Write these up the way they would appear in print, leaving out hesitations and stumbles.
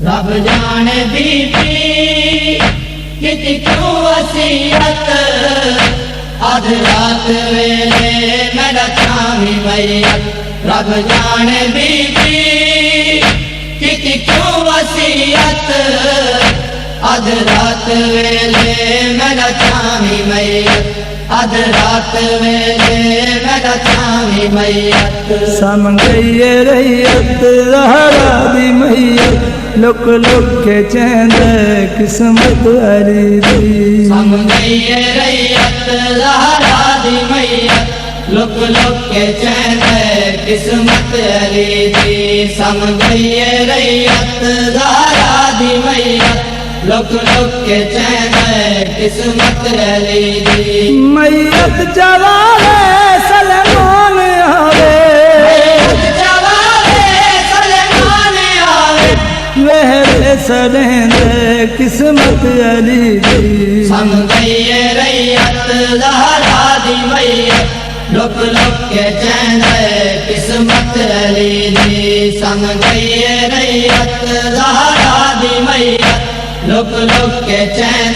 रब जाने बीबी किती क्यों वसीयत अध रात वेले मेरा छावी मैयत रब जाने बीबी किती क्यों वसीयत अध रात वेले मेरा छावी मैयत अध रात वेले मेरा छावी मैयत समझिए रैयत ज़हरा दी मैयत लुक लुक के चैन किस्मत हरी दी समझिए रैयत ज़हरा दी मैयत लुक लुक के चैन किस्मत हरी दी समझिए रैयत ज़हरा दी मैयत लुक लुक के चैन किस्मत हरी दी मैयत जवाले सलमान आवे वेरे सरेंदे किस्मत अली दी समझिए रैयत ज़हरा दी मैयत लुक लुक के चैन किस्मत अली दी समझिए रैयत ज़हरा दी मैयत लुक लुक के चैन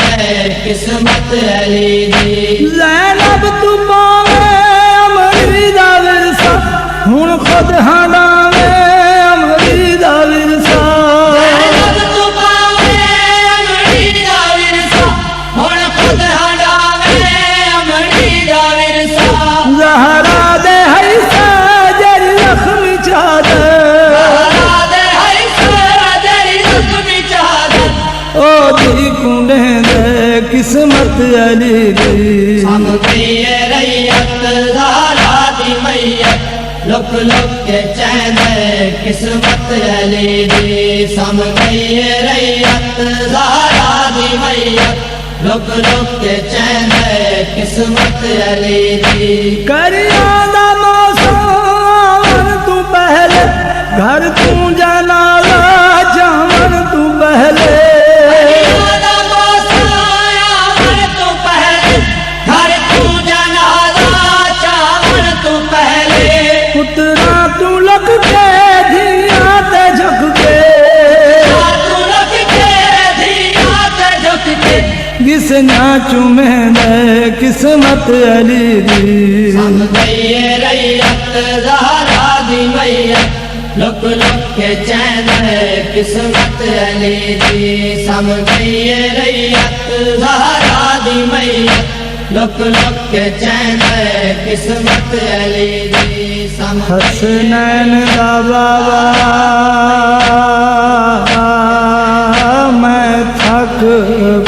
किस्मत अली दी ज़ैनब तू पावे अमरी दा विरसा हुण खुद हंडावे अमरी दा विरसा ज़हरा दे है साजर लख्मी चादर ओ दी कुंडे दे किस्मत अली दी समझिए रैयत ज़हरा दी मैयत लुक लुक के चैन किस्मत अली दी समझिए रैयत ज़हरा दी मैयत लुक लुक के चैन किस्मत अली दी करिया दा मौसम तू पहले घर तू जाना जावन तू पहले पुत्रा तू लग के धिया ते झुक के घिसना चुमे दे किस्मत अली दी समझिए रैयत ज़हरा दी मैयत लुक लुक के चैन किस्मत अली दी समझिए रैयत ज़हरा दी मैयत लुक लुक के चैन किस्मत अली दी हसनैन दा बाबा मैं थक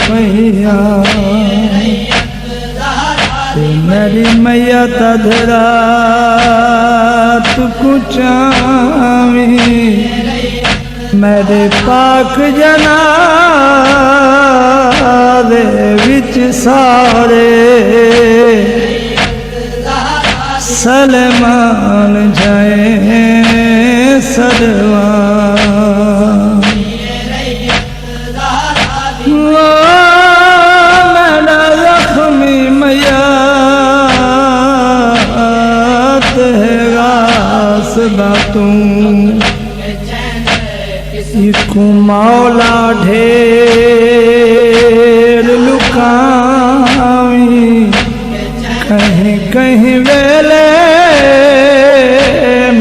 पइया मेरी मैयत अधरात कुचावी मेरे पाक जनाज़े विच सारे सलमान जाए सदवा मेरा ज़ख्मी मैयत है गासदा तू इको मौला ढेर लुकावी कहीं कहीं वेले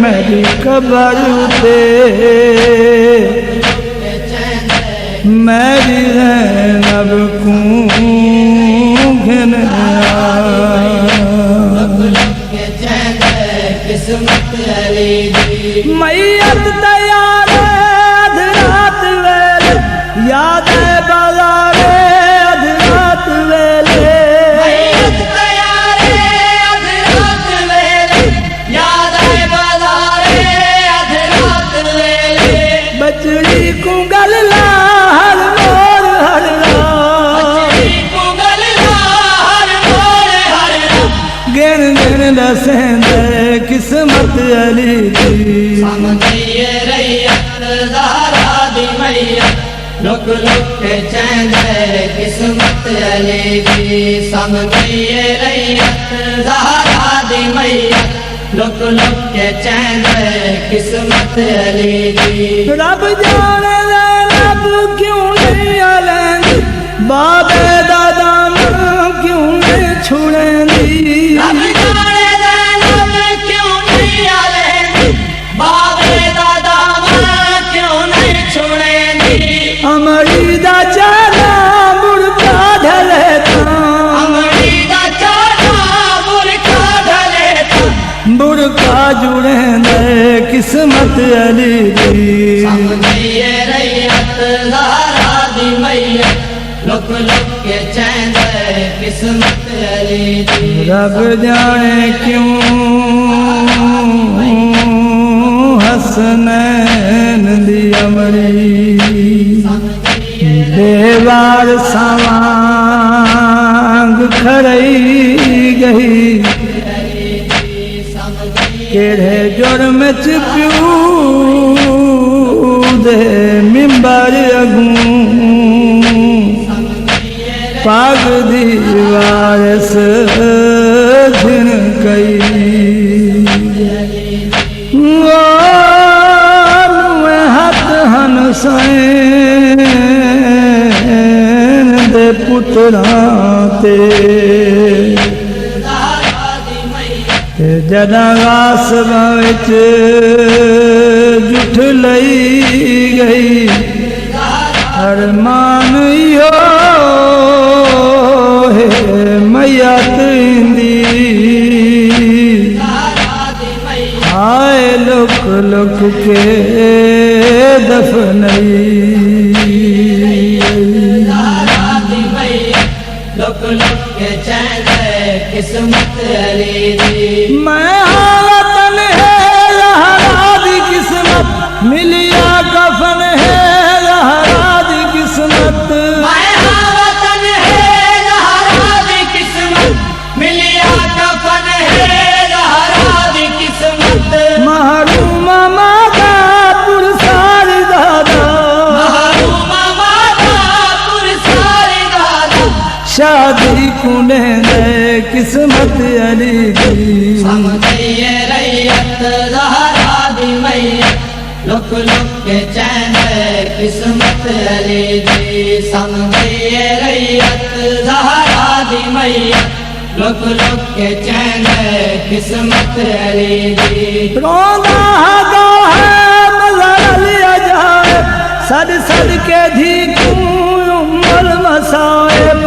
मेरी कबर उते मेरी ज़ैनब को घिन मैयत तैयार अध रात वेले याद है बाज़ारे अध रात वेले बचड़ी को गल हर मोर हर गिन गिन दसेंदे किस्मत अली दी समझिए रैयत ज़हरा दी मैयत लुक लुक के चैन किस्मत अली दी समझिए रैयत ज़हरा दी मैयत लुक लुक के चैन किस्मत अली दी रब जाने ज़ैनब बाबे दादा क्यों नहीं छुड़ेंदी रब जाने ज़ैनब क्यों नहीं आलेंदी बाबे दादा क्यों नहीं छुड़ेंदी अमरी दा चाला बुरका ढले अमरी दा चाला बुरका ढले बुरका जुड़े दे किस्मत अली दी समझिए रैयत ज़हरा दी मैया लुक लुक के चैन किस्मत अली दी रब जाने क्यों हसनैन दी अमरी देवार सवांग खड़ई गई केड़े जुर्म च प्यू दे मिंबर अगूं पाग दीवारस दिन कई हाथ हन सैन दे पुत्रा ते जदा गासब विच जुठ लई गई अरमान यो है मैया तींदी आए लुक लुक के दफनई लुक लुक के चैन किस्मत अली दी मैं वतन है लहरा दी किस्मत मिलिया कफन है लहरा दी किस्मत मैं वतन है लहरा दी किस्मत मिलिया कफन है लहरा दी किस्मत महरूमा माता पुरसार दादा महरूमा माता पुरसार दादा शादी कुने दे किस्मत अली दी समझिए रैयत ज़हरा दी मैया लुक लुक के चैन किस्मत अली दी समझिए रैयत ज़हरा दी मैया लुक लुक के चैन किस्मत अली दी रोंदा हदा है मज़र लिया जाए सद सद के धी उम्मल मसाइब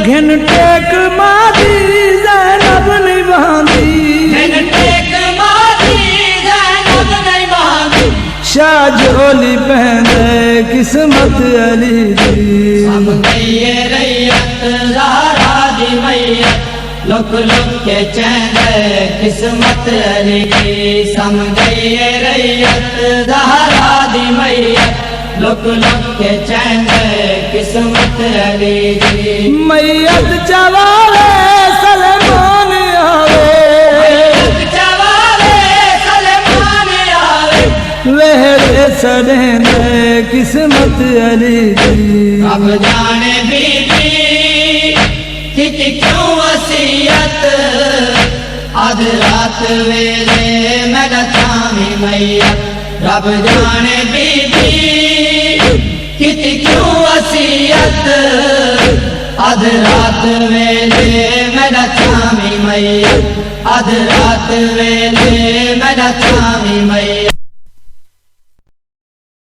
घिन टेक मादी ज़ैनब नहीं बांधी शाह झोली पहने किस्मत अली दी समझिए रैयत ज़हरा दी मैया लुक लुक के चैन किस्मत अली दी समझिए रैयत ज़हरा दी मैया लुक लुक के चैन किस्मत अली दी मैयत चवाले सलमान आवे वेहरे सरेंदे किस्मत अली दी अब जाने बीबी कि क्यों वसीयत आध रात वेले मेरा थामी मैया रब जाने बीबी कि क्यों वसीयत आध रात वेले मेरा थामी मैया आध रात वेले मेरा थामी मैया